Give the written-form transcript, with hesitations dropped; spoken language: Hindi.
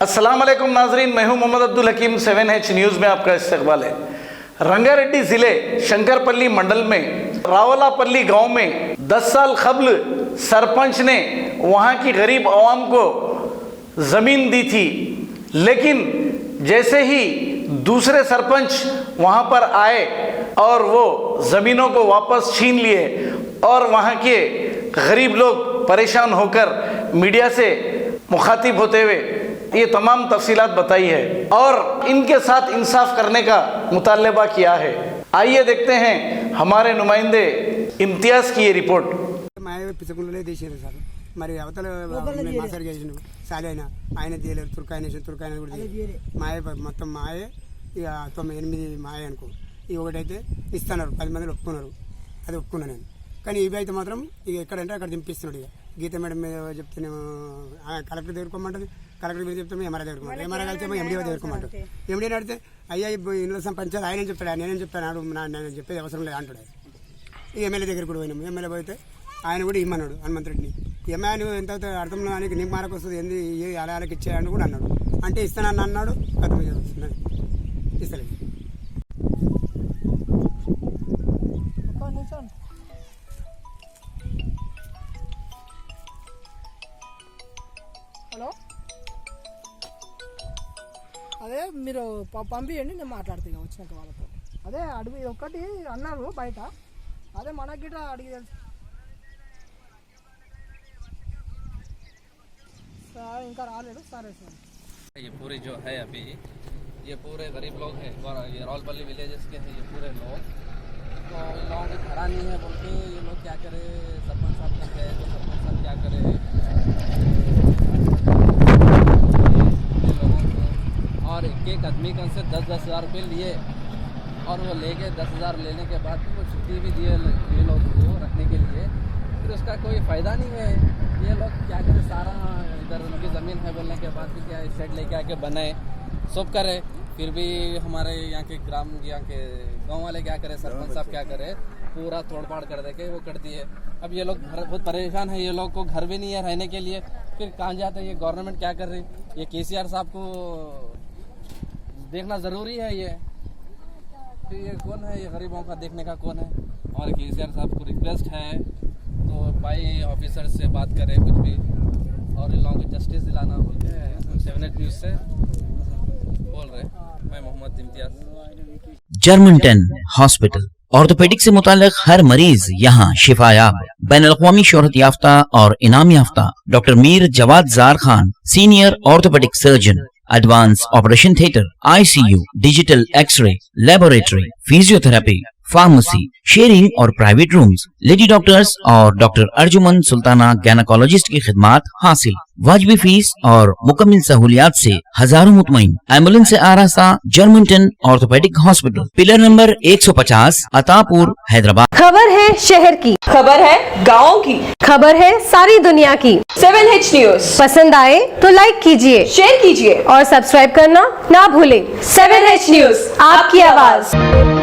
अस्सलाम वालेकुम नाजरीन, मैं हूं मोहम्मद अब्दुल हकीम। 7H न्यूज़ में आपका इस्तकबाल है। रंगारेड्डी ज़िले शंकरपल्ली मंडल में रावलापल्ली गांव में 10 साल कबल सरपंच ने वहां की गरीब आवाम को ज़मीन दी थी, लेकिन जैसे ही दूसरे सरपंच वहां पर आए और वो ज़मीनों को वापस छीन लिए और वहां के गरीब लोग परेशान होकर मीडिया से मुखातिब होते हुए ये तमाम तफसीलात बताई है और इनके साथ इंसाफ करने का मुतालबा किया है। आइए देखते हैं हमारे नुमाइंदे इम्तियाज़ की ये रिपोर्ट। మరి అవతల మాస్టర్ చేసిన సాలైనా ఆయన తీయలేరు, తుర్కాయన కూడా మాయ మొత్తం మాయే. ఇక 9 మాయ అనుకో. ఇక ఒకటైతే ఇస్తున్నారు, 10 మందిని ఒప్పుకున్నారు, అది ఒప్పుకున్నా నేను. కానీ ఇవి అయితే మాత్రం ఇక ఎక్కడంటే అక్కడ దింపిస్తున్నాడు. ఇక గీత మేడం మీద చెప్తే కలెక్టర్ దగ్గరకోమంటుంది, కలెక్టర్ మీద చెప్తే ఎంఆర్ఐ దగ్గరకోమంటారు, ఎంఆర్ఐ కలిసి ఎండిఓ దగ్గరకోమంటారు. ఎండిఓ అడిగితే అయ్యా ఇంట్లో పంచాయతీ ఆయన చెప్తాడు, నేనేం చెప్తాను, నేను చెప్పేది అవసరం లేదు అంటాడు. ఈ ఎమ్మెల్యే దగ్గర కూడా పోయినాము. ఎమ్మెల్యే పోతే ఆయన కూడా ఇమ్మన్నాడు హనుమంతరెడ్డిని. ఎమ్మెల్యే నువ్వు ఎంత అర్థం నీకు నీ మారకు వస్తుంది, ఏంది అలాకి ఇచ్చేయని కూడా అన్నాడు. అంటే ఇస్తానని అన్నాడు, కథ ఇస్తలేదు. హలో, అదే మీరు పంపించండి, నేను మాట్లాడుతాను వచ్చినాక వాళ్ళతో. అదే అడిగి ఒకటి అన్నారు బయట, అదే మనకి గిట్లా అడిగి సార్ ఇంకా రాలేదు. సరే సార్, ये पूरे जो है अभी ये पूरे गरीब लोग हैं, ये रावलपल्ली विलेजेस के हैं ये पूरे लोग। तो इन लोगों की घरा नहीं है बोल के ये लोग क्या करे, सरपंच साहब का है तो सरपंच साहब क्या करे, ये लोगों को और एक आदमी का से 10-10 हज़ार रुपये लिए और वो लेके 10,000 लेने के बाद वो छुट्टी भी दिए ये लोग को रखने के लिए, फिर उसका कोई फ़ायदा नहीं है। ये लोग क्या करें, सारा इधर उनकी ज़मीन है बोलने के बाद भी क्या शेड लेके आके बनाए सब करे, फिर भी हमारे यहाँ के यहाँ के गांव वाले क्या करे, सरपंच साहब क्या करे, पूरा तोड़फाड़ कर दे के वो कर दिए। अब ये लोग बहुत परेशान है, ये लोग को घर भी नहीं है रहने के लिए, फिर कहाँ जाते हैं। ये गवर्नमेंट क्या कर रही, ये KCR साहब को देखना ज़रूरी है। ये फिर ये कौन है, ये गरीबों का देखने का कौन है। और KCR साहब को रिक्वेस्ट है तो भाई ऑफिसर से बात करें कुछ भी और इन लोगों को जस्टिस दिलाना बोल के 7H न्यूज़ से बोल रहे। मैं मोहम्मद इम्तियाज़। जर्मनटन हॉस्पिटल ऑर्थोपेडिक से मुताल्लिक हर मरीज यहाँ शिफायाब। बैनुल-अक़वामी शोहरत याफ्ता और इनाम याफ्ता doctor Mir Jawad Zar Khan, senior orthopaedic surgeon, advance operation theatre, ICU, digital X ray, laboratory, physiotherapy, pharmacy, sharing और प्राइवेट रूम्स, लेडी डॉक्टर्स और डॉक्टर अर्जुमन सुल्ताना गैनकोलॉजिस्ट की खिदमात हासिल। वाजबी फीस और मुकम्मल सहूलियात से हजारों मुतमईन। एम्बुलेंस से आरास्ता जर्मनटन orthopaedic hospital, pillar number 150, Attapur, Hyderabad. खबर है शहर की, खबर है गाँव की, खबर है सारी दुनिया की। 7H न्यूज़ पसंद आए तो लाइक कीजिए, शेयर कीजिए और सब्सक्राइब करना ना भूलें। 7H न्यूज़, आपकी आवाज।